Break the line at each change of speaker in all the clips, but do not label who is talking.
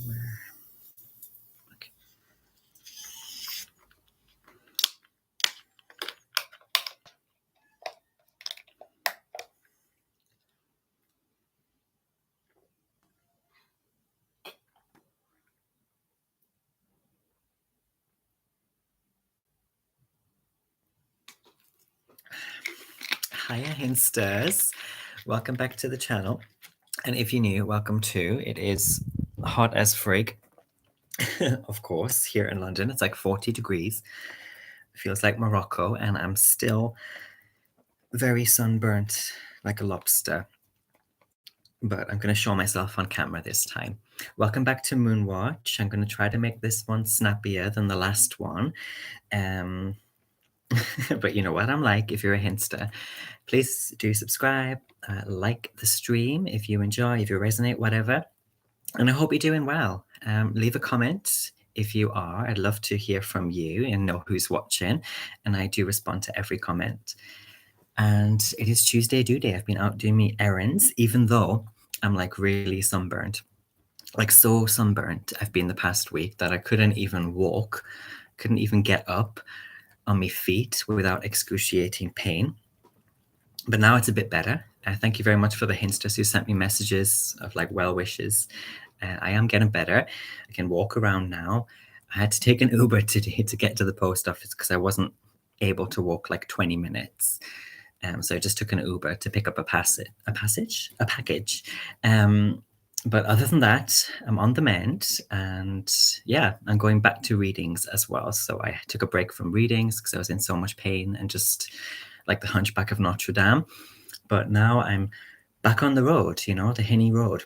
Where? Okay. Hiya, Hinsters. Welcome back to the channel. And if you're new, welcome too. It is hot as frig, of course, here in London. It's like 40 degrees. It feels like Morocco, and I'm still very sunburnt like a lobster. But I'm going to show myself on camera this time. Welcome back to MOONWATCH. I'm going to try to make this one snappier than the last one. But you know what I'm like. If you're a Hinster, please do subscribe, like the stream if you enjoy, if you resonate, whatever. And I hope you're doing well. Leave a comment if you are. I'd love to hear from you and know who's watching. And I do respond to every comment. And it is Tuesday due day. I've been out doing me errands, even though I'm like really sunburned. Like so sunburnt I've been the past week that I couldn't even walk, couldn't even get up on my feet without excruciating pain. But now it's a bit better. Thank you very much for the Hinsters who sent me messages of like well wishes. I am getting better. I can walk around now. I had to take an Uber today to get to the post office because I wasn't able to walk like 20 minutes. So I just took an Uber to pick up a package. But other than that, I'm on the mend, and yeah, I'm going back to readings as well. So I took a break from readings because I was in so much pain and just like the Hunchback of Notre Dame. But now I'm back on the road, the Hinny road.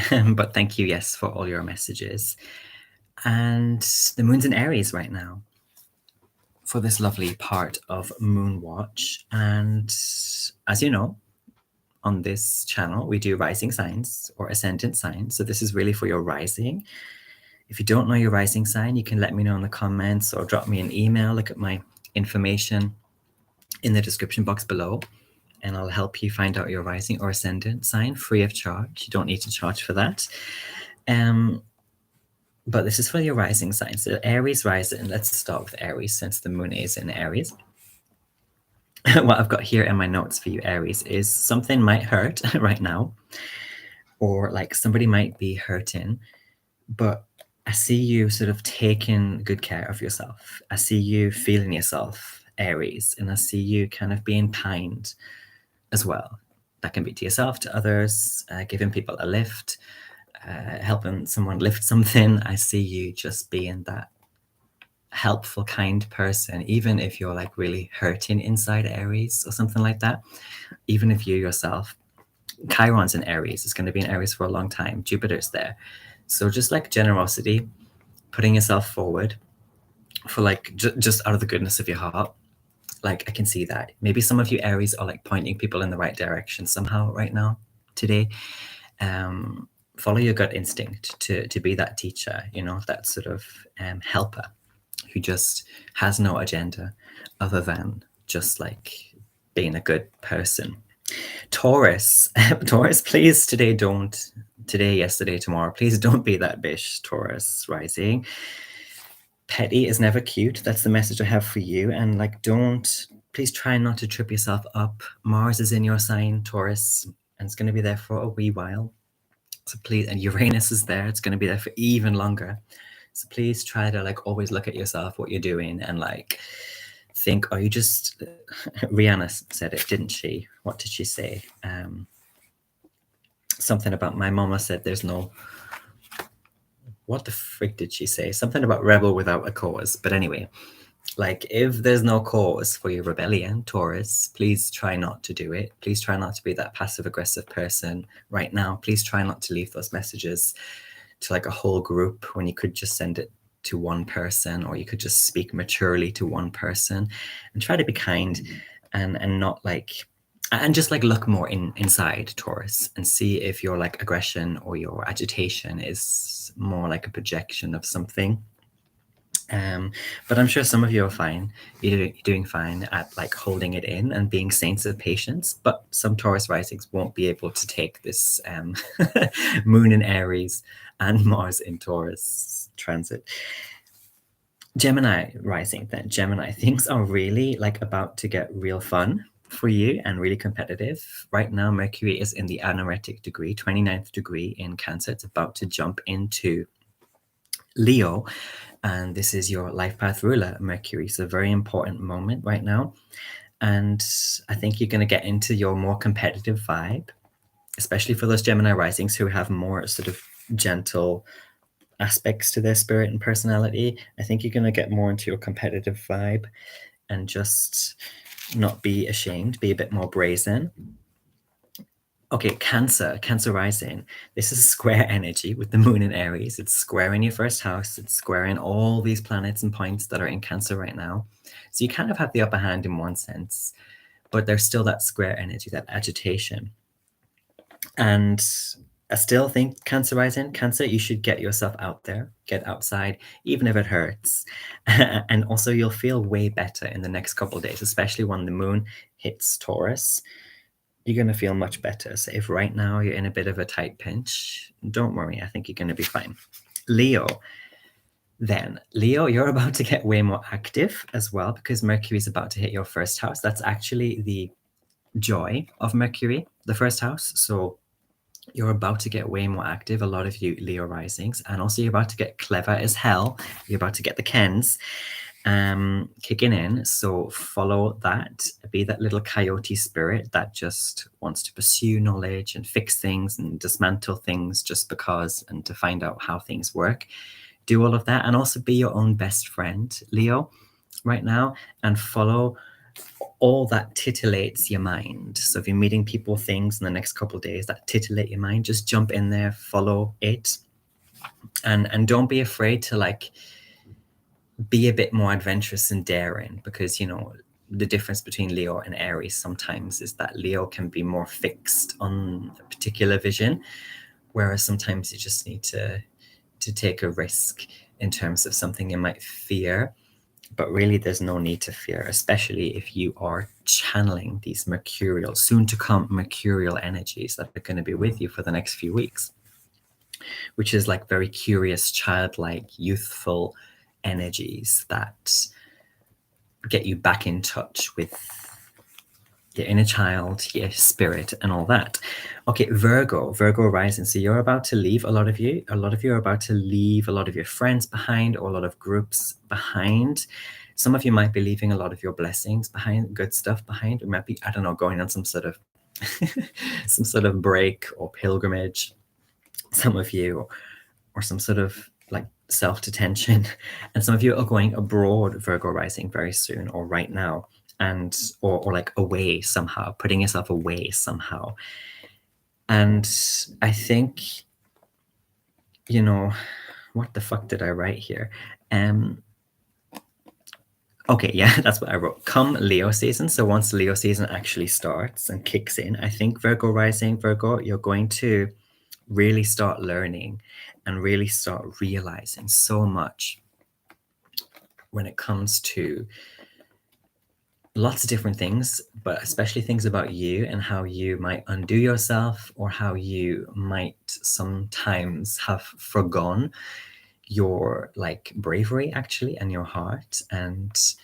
But thank you, yes, for all your messages. And the moon's in Aries right now for this lovely part of MOONWATCH. And as you know, on this channel, we do rising signs or ascendant signs. So this is really for your rising. If you don't know your rising sign, you can let me know in the comments or drop me an email. Look at my information in the description box below, and I'll help you find out your rising or ascendant sign free of charge. You don't need to charge for that. But this is for your rising sign. So Aries rising, let's start with Aries since the moon is in Aries. What I've got here in my notes for you, Aries, is something might hurt right now, or like somebody might be hurting, but I see you sort of taking good care of yourself. I see you feeling yourself, Aries, and I see you kind of being kind as well. That can be to yourself, to others, giving people a lift, helping someone lift something. I see you just being that helpful, kind person, even if you're like really hurting inside, Aries, or something like that. Even if you yourself, Chiron's in Aries, it's going to be in Aries for a long time. Jupiter's there. So just like generosity, putting yourself forward for like just out of the goodness of your heart. Like I can see that. Maybe some of you Aries are like pointing people in the right direction somehow right now, today. Follow your gut instinct to be that teacher, that sort of helper who just has no agenda other than just like being a good person. Taurus, please today, yesterday, tomorrow, please don't be that bitch, Taurus rising. Petty is never cute. That's the message I have for you. And like, please try not to trip yourself up. Mars is in your sign, Taurus, and it's going to be there for a wee while. So please, and Uranus is there. It's going to be there for even longer. So please try to like always look at yourself, what you're doing, and like think, are you just, Rihanna said it, didn't she? What did she say? Something about my mama said there's no, what the frick did she say? Something about rebel without a cause. But anyway, like if there's no cause for your rebellion, Taurus, please try not to do it. Please try not to be that passive aggressive person right now. Please try not to leave those messages to like a whole group when you could just send it to one person, or you could just speak maturely to one person, and try to be kind and not like, and just like look more inside, Taurus, and see if your like aggression or your agitation is more like a projection of something But I'm sure some of you are fine. You're doing fine at like holding it in and being saints of patience. But some Taurus risings won't be able to take this Moon in Aries and Mars in Taurus transit. Gemini rising then. Gemini, things are really like about to get real fun for you and really competitive. Right now, Mercury is in the anoretic degree, 29th degree in Cancer. It's about to jump into Leo, and this is your life path ruler, Mercury. So, a very important moment right now. And I think you're going to get into your more competitive vibe, especially for those Gemini risings who have more sort of gentle aspects to their spirit and personality. I think you're going to get more into your competitive vibe and just not be ashamed, be a bit more brazen. Okay, Cancer rising. This is square energy with the moon in Aries. It's square in your first house. It's square in all these planets and points that are in Cancer right now. So you kind of have the upper hand in one sense, but there's still that square energy, that agitation. And I still think Cancer rising, Cancer, you should get yourself out there, get outside, even if it hurts. And also you'll feel way better in the next couple of days, especially when the moon hits Taurus. You're going to feel much better. So if right now you're in a bit of a tight pinch, don't worry. I think you're going to be fine. Leo, then. Leo, you're about to get way more active as well because Mercury is about to hit your first house. That's actually the joy of Mercury, the first house. So you're about to get way more active, a lot of you Leo risings, and also you're about to get clever as hell. You're about to get the Kens kicking in. So follow that. Be that little coyote spirit that just wants to pursue knowledge and fix things and dismantle things just because, and to find out how things work. Do all of that, and also be your own best friend, Leo, right now, and follow all that titillates your mind. So if you're meeting people, things in the next couple of days that titillate your mind, just jump in there, follow it, and don't be afraid to like be a bit more adventurous and daring, because the difference between Leo and Aries sometimes is that Leo can be more fixed on a particular vision, whereas sometimes you just need to take a risk in terms of something you might fear. But really, there's no need to fear, especially if you are channeling these mercurial, soon to come mercurial energies that are going to be with you for the next few weeks, which is like very curious, childlike, youthful energies that get you back in touch with your inner child, your spirit, and all that. Okay, Virgo rising. So you're about to leave, a lot of you are about to leave a lot of your friends behind, or a lot of groups behind. Some of you might be leaving a lot of your blessings behind, good stuff behind. It might be, I don't know, going on some sort of some sort of break or pilgrimage, some of you, or some sort of like self-detention. And some of you are going abroad, Virgo rising, very soon or right now, and or like away somehow, putting yourself away somehow. And I think, what the fuck did I write here? Okay, yeah, that's what I wrote. Come Leo season. So once Leo season actually starts and kicks in, I think Virgo rising, Virgo, you're going to really start learning and really start realizing so much when it comes to lots of different things, but especially things about you and how you might undo yourself, or how you might sometimes have forgone your like bravery actually, and your heart and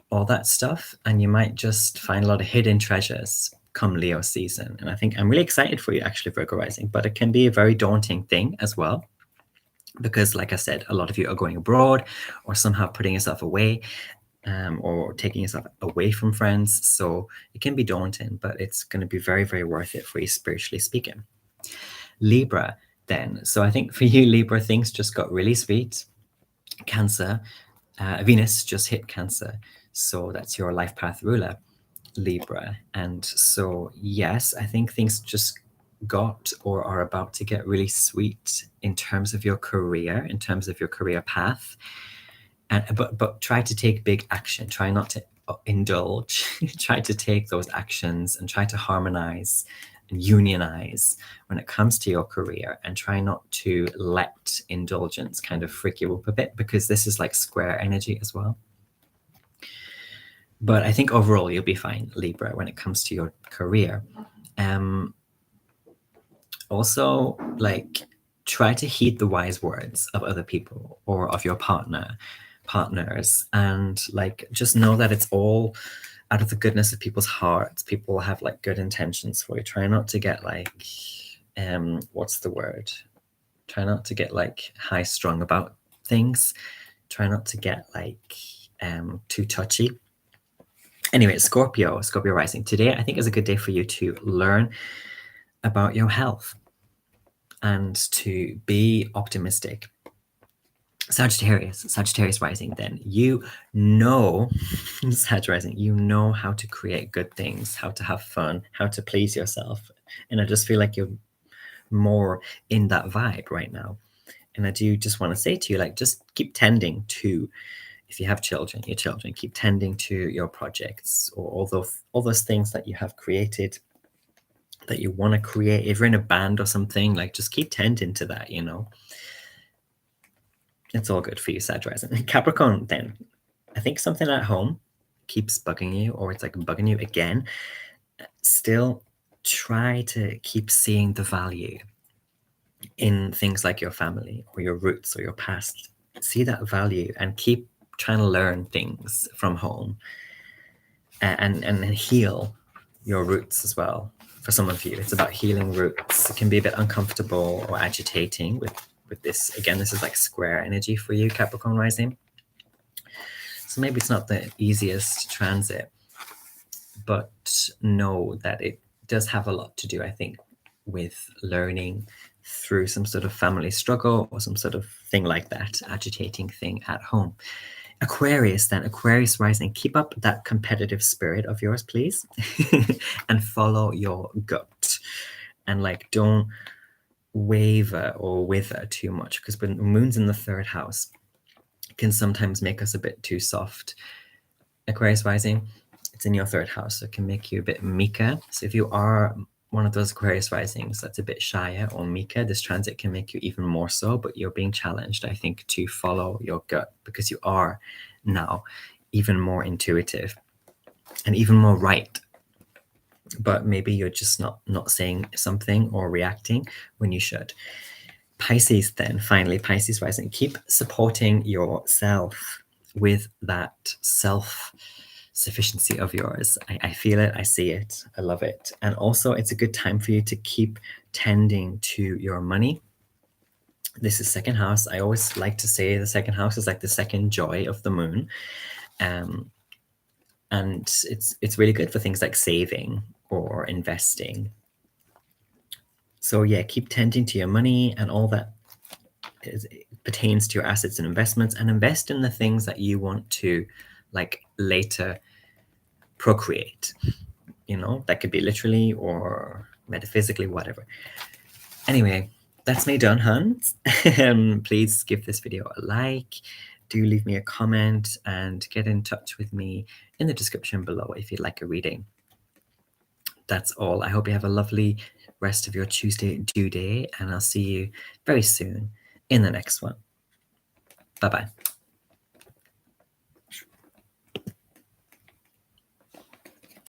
all that stuff. And you might just find a lot of hidden treasures come Leo season. And I think I'm really excited for you actually, Virgo rising, but it can be a very daunting thing as well, because like I said, a lot of you are going abroad or somehow putting yourself away, or taking yourself away from friends. So it can be daunting, but it's going to be very, very worth it for you, spiritually speaking. Libra then. So I think for you, Libra, things just got really sweet. Cancer, Venus just hit Cancer. So that's your life path ruler, Libra. And so, yes, I think things just got or are about to get really sweet in terms of your career, in terms of your career path. But try to take big action. Try not to indulge. Try to take those actions and try to harmonize unionize when it comes to your career, and try not to let indulgence kind of freak you up a bit, because this is like square energy as well. But I think overall you'll be fine, Libra, when it comes to your career. Also, like, try to heed the wise words of other people or of your partners, and like just know that it's all out of the goodness of people's hearts. People have like good intentions for you. Try not to get like what's the word? Try not to get like high strung about things. Try not to get like too touchy. Anyway, Scorpio rising. Today I think is a good day for you to learn about your health and to be optimistic. Sagittarius rising, then you know, Sag rising, you know how to create good things, how to have fun, how to please yourself. And I just feel like you're more in that vibe right now. And I do just want to say to you, like, just keep tending to, if you have children, your children, keep tending to your projects or all those things that you have created, that you want to create. If you're in a band or something, like, just keep tending to that, you know. It's all good for you, Sag rising. Capricorn, then, I think something at home keeps bugging you, or it's like bugging you again. Still, try to keep seeing the value in things like your family or your roots or your past. See that value and keep trying to learn things from home, and heal your roots as well. For some of you, it's about healing roots. It can be a bit uncomfortable or agitating with this. Again, this is like square energy for you, Capricorn rising. So maybe it's not the easiest transit, but know that it does have a lot to do, I think, with learning through some sort of family struggle or some sort of thing like that, agitating thing at home. Aquarius, then, Aquarius rising, keep up that competitive spirit of yours, please, and follow your gut, and like don't waver or wither too much, because when the moon's in the third house, it can sometimes make us a bit too soft. Aquarius rising, it's in your third house, so it can make you a bit meeker. So if you are one of those Aquarius risings that's a bit shyer or meeker, this transit can make you even more so, but you're being challenged, I think, to follow your gut, because you are now even more intuitive and even more right. But maybe you're just not saying something or reacting when you should. Pisces, then, finally, Pisces rising, keep supporting yourself with that self-sufficiency of yours. I feel it, I see it, I love it. And also, it's a good time for you to keep tending to your money. This is second house. I always like to say the second house is like the second joy of the moon. And it's really good for things like saving or investing. So yeah, keep tending to your money and all that pertains to your assets and investments, and invest in the things that you want to like later procreate. You know, that could be literally or metaphysically, whatever. Anyway, that's me done, Hans. Please give this video a like. Do leave me a comment and get in touch with me in the description below if you'd like a reading. That's all. I hope you have a lovely rest of your Tuesday due day, and I'll see you very soon in the next one. Bye-bye.